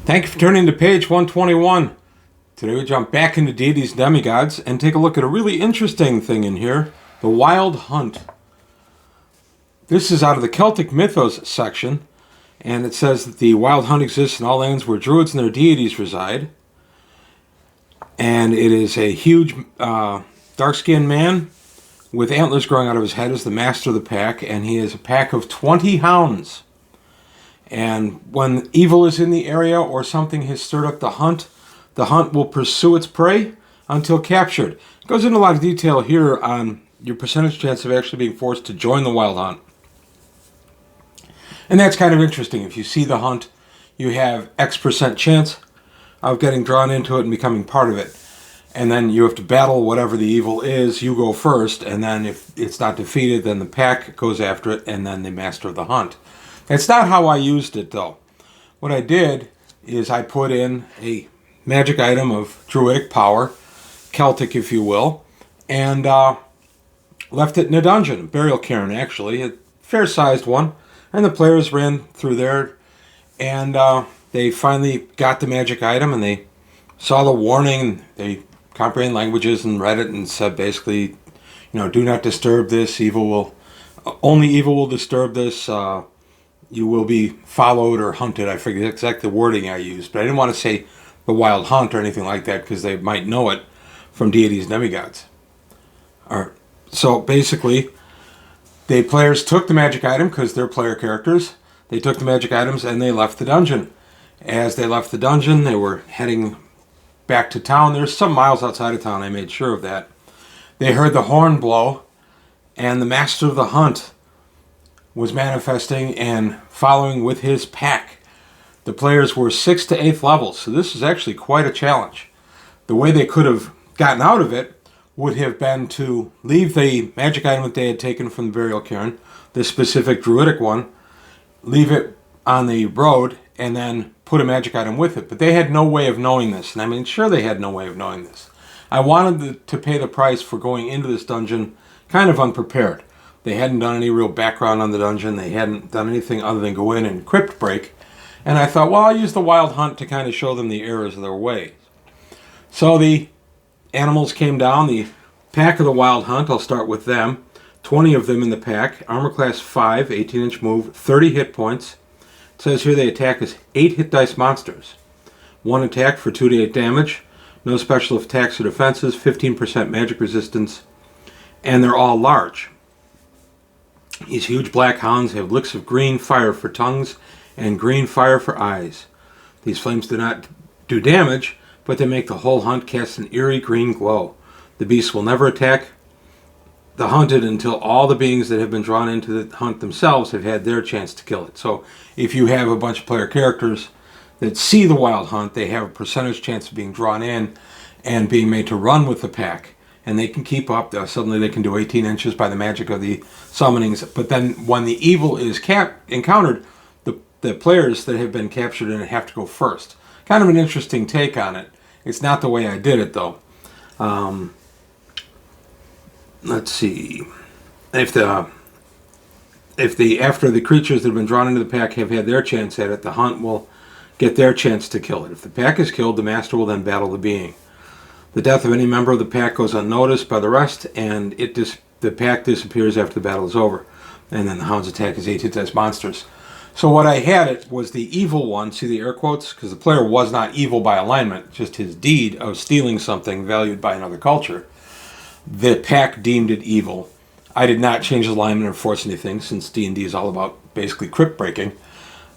Thank you for turning to page 121. Today we jump back into deities and demigods and take a look at a really interesting thing in here, the Wild Hunt. This is out of the Celtic Mythos section, and it says that the Wild Hunt exists in all lands where druids and their deities reside. And it is a huge dark-skinned man with antlers growing out of his head as the master of the pack, and he has a pack of 20 hounds. And when evil is in the area or something has stirred up the hunt will pursue its prey until captured. It goes into a lot of detail here on your percentage chance of actually being forced to join the wild hunt. And that's kind of interesting. If you see the hunt, you have X% chance of getting drawn into it and becoming part of it. And then you have to battle whatever the evil is. You go first, and then if it's not defeated, then the pack goes after it, and then the master of the hunt. It's not how I used it, though. What I did is I put in a magic item of druidic power, Celtic if you will, and left it in a dungeon, a burial cairn actually, a fair-sized one, and the players ran through there, and they finally got the magic item, and they saw the warning, they comprehend languages and read it and said basically, do not disturb this, only evil will disturb this, you will be followed or hunted. I forget exactly the wording I used, but I didn't want to say the wild hunt or anything like that because they might know it from deities and demigods. So basically, the players took the magic item because they're player characters. They took the magic items and they left the dungeon. As they left the dungeon, they were heading back to town. There's some miles outside of town, I made sure of that. They heard the horn blow, and the master of the hunt was manifesting and following with his pack. The players were 6th to 8th levels, so this is actually quite a challenge. The way they could have gotten out of it would have been to leave the magic item that they had taken from the burial cairn, the specific druidic one, leave it on the road, and then put a magic item with it. But they had no way of knowing this, and I mean, sure they had no way of knowing this. I wanted to pay the price for going into this dungeon kind of unprepared. They hadn't done any real background on the dungeon. They hadn't done anything other than go in and crypt break. And I thought, well, I'll use the wild hunt to kind of show them the errors of their ways. So the animals came down. The pack of the wild hunt, I'll start with them. 20 of them in the pack. Armor class 5, 18-inch move, 30 hit points. It says here they attack as 8 hit dice monsters. 1 attack for 2d8 damage. No special attacks or defenses. 15% magic resistance. And they're all large. These huge black hounds have licks of green fire for tongues and green fire for eyes. These flames do not do damage, but they make the whole hunt cast an eerie green glow. The beasts will never attack the hunted until all the beings that have been drawn into the hunt themselves have had their chance to kill it. So if you have a bunch of player characters that see the wild hunt, they have a percentage chance of being drawn in and being made to run with the pack. And they can keep up. Suddenly they can do 18 inches by the magic of the summonings. But then when the evil is encountered, the players that have been captured in it have to go first. Kind of an interesting take on it. It's not the way I did it, though. Let's see. After the creatures that have been drawn into the pack have had their chance at it, the hunt will get their chance to kill it. If the pack is killed, the master will then battle the being. The death of any member of the pack goes unnoticed by the rest, and the pack disappears after the battle is over. And then the hound's attack is 8 hit dice monsters. So what I had it was the evil one, see the air quotes? Because the player was not evil by alignment, just his deed of stealing something valued by another culture. The pack deemed it evil. I did not change the alignment or force anything, since D&D is all about basically crypt breaking.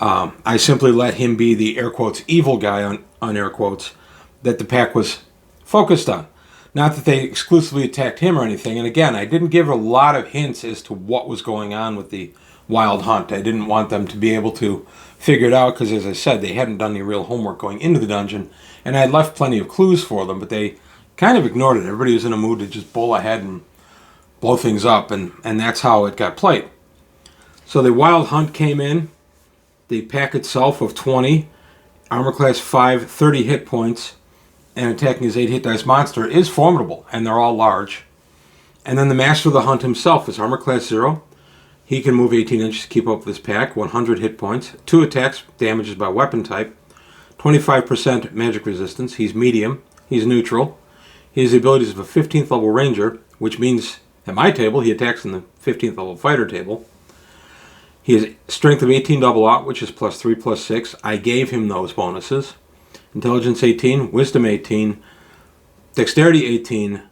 I simply let him be the air quotes evil guy on air quotes that the pack was focused on. Not that they exclusively attacked him or anything. And again, I didn't give a lot of hints as to what was going on with the wild hunt. I didn't want them to be able to figure it out because, as I said, they hadn't done any real homework going into the dungeon. And I had left plenty of clues for them, but they kind of ignored it. Everybody was in a mood to just bowl ahead and blow things up, and that's how it got played. So the wild hunt came in. The pack itself of 20, armor class 5, 30 hit points, and attacking his 8 hit dice monster is formidable, and they're all large. And then the master of the hunt himself is armor class 0. He can move 18 inches to keep up with his pack, 100 hit points, 2 attacks, damages by weapon type, 25% magic resistance. He's medium. He's neutral. He has the abilities of a 15th level ranger, which means at my table he attacks in the 15th level fighter table. He has strength of 18 double out, which is +3/+6. I gave him those bonuses. Intelligence 18, wisdom 18, dexterity 18,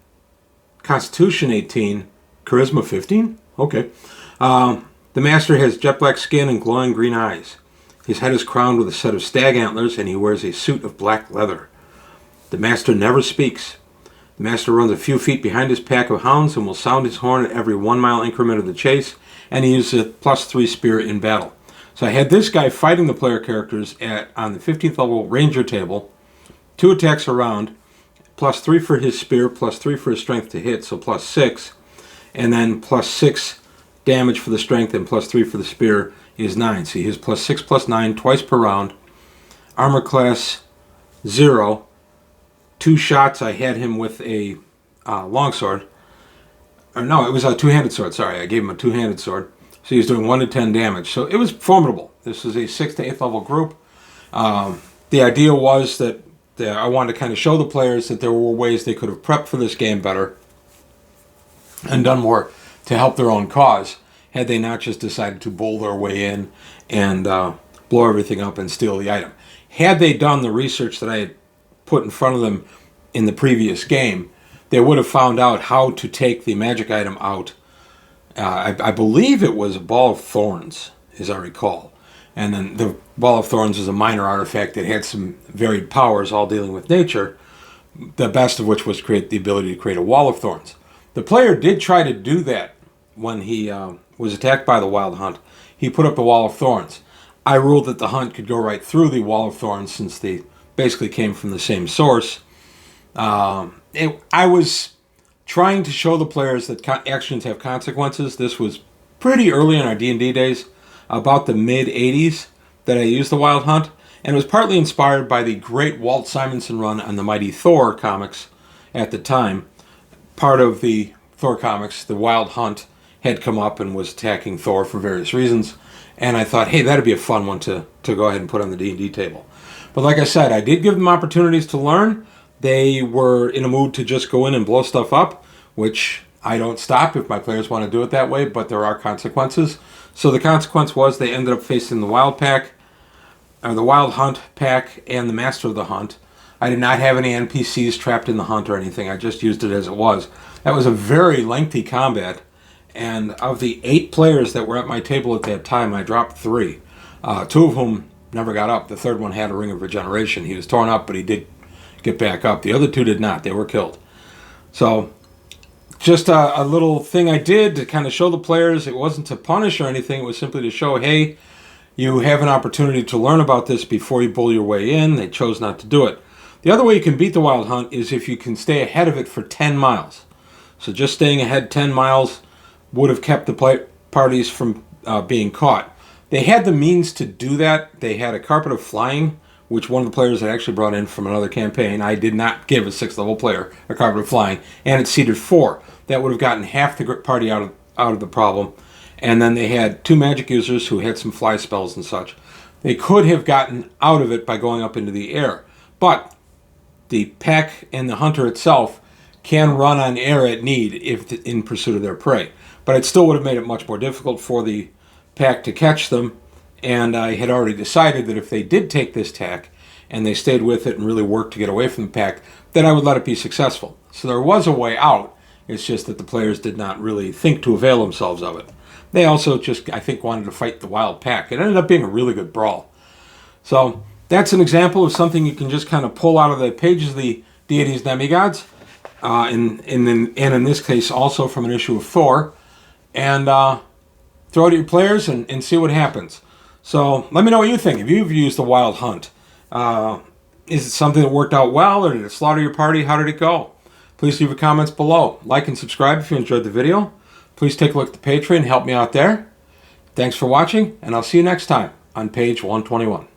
constitution 18, charisma 15? Okay. The master has jet black skin and glowing green eyes. His head is crowned with a set of stag antlers, and he wears a suit of black leather. The master never speaks. The master runs a few feet behind his pack of hounds and will sound his horn at every 1 mile increment of the chase, and he uses a +3 spirit in battle. So I had this guy fighting the player characters on the 15th level ranger table, 2 attacks around, +3 for his spear, +3 for his strength to hit, so +6, and then +6 damage for the strength and +3 for the spear is 9. So he has +6/+9 twice per round. Armor class 0. 2 shots. I had him with a longsword. Or no, it was a two-handed sword. Sorry, I gave him a two-handed sword. So he was doing 1 to 10 damage. So it was formidable. This was a 6th to 8th level group. The idea was that I wanted to kind of show the players that there were ways they could have prepped for this game better and done more to help their own cause had they not just decided to bowl their way in and blow everything up and steal the item. Had they done the research that I had put in front of them in the previous game, they would have found out how to take the magic item out. I believe it was a ball of thorns, as I recall. And then the ball of thorns was a minor artifact that had some varied powers, all dealing with nature, the best of which was the ability to create a wall of thorns. The player did try to do that when he was attacked by the Wild Hunt. He put up the wall of thorns. I ruled that the hunt could go right through the wall of thorns since they basically came from the same source. I was trying to show the players that actions have consequences. This was pretty early in our D&D days, about the mid-'80s, that I used the Wild Hunt, and it was partly inspired by the great Walt Simonson run on the Mighty Thor comics at the time. Part of the Thor comics, the Wild Hunt had come up and was attacking Thor for various reasons, and I thought, hey, that'd be a fun one to go ahead and put on the D&D table. But like I said, I did give them opportunities to learn. They were in a mood to just go in and blow stuff up, which I don't stop if my players want to do it that way, but there are consequences. So the consequence was they ended up facing the Wild Hunt pack and the Master of the Hunt. I did not have any NPCs trapped in the hunt or anything. I just used it as it was. That was a very lengthy combat, and of the 8 players that were at my table at that time, I dropped 3. 2 of whom never got up. The third one had a ring of regeneration. He was torn up, but he did get back up. The other 2 did not. They were killed. So just a little thing I did to kind of show the players. It wasn't to punish or anything. It was simply to show, hey, you have an opportunity to learn about this before you bull your way in. They chose not to do it. The other way you can beat the Wild Hunt is if you can stay ahead of it for 10 miles. So just staying ahead 10 miles would have kept the parties from being caught. They had the means to do that. They had a carpet of flying, which one of the players had actually brought in from another campaign. I did not give a 6th level player a carpet of flying, and it seated 4. That would have gotten half the party out of the problem. And then they had 2 magic users who had some fly spells and such. They could have gotten out of it by going up into the air. But the pack and the hunter itself can run on air at need if in pursuit of their prey. But it still would have made it much more difficult for the pack to catch them. And I had already decided that if they did take this tack and they stayed with it and really worked to get away from the pack, then I would let it be successful. So there was a way out. It's just that the players did not really think to avail themselves of it. They also just, I think, wanted to fight the wild pack. It ended up being a really good brawl. So that's an example of something you can just kind of pull out of the pages of the Deities and Demigods, and in this case also from an issue of Thor, and throw it at your players and see what happens. So let me know what you think. If you've used the Wild Hunt, is it something that worked out well, or did it slaughter your party? How did it go? Please leave your comments below. Like and subscribe if you enjoyed the video. Please take a look at the Patreon and help me out there. Thanks for watching, and I'll see you next time on page 121.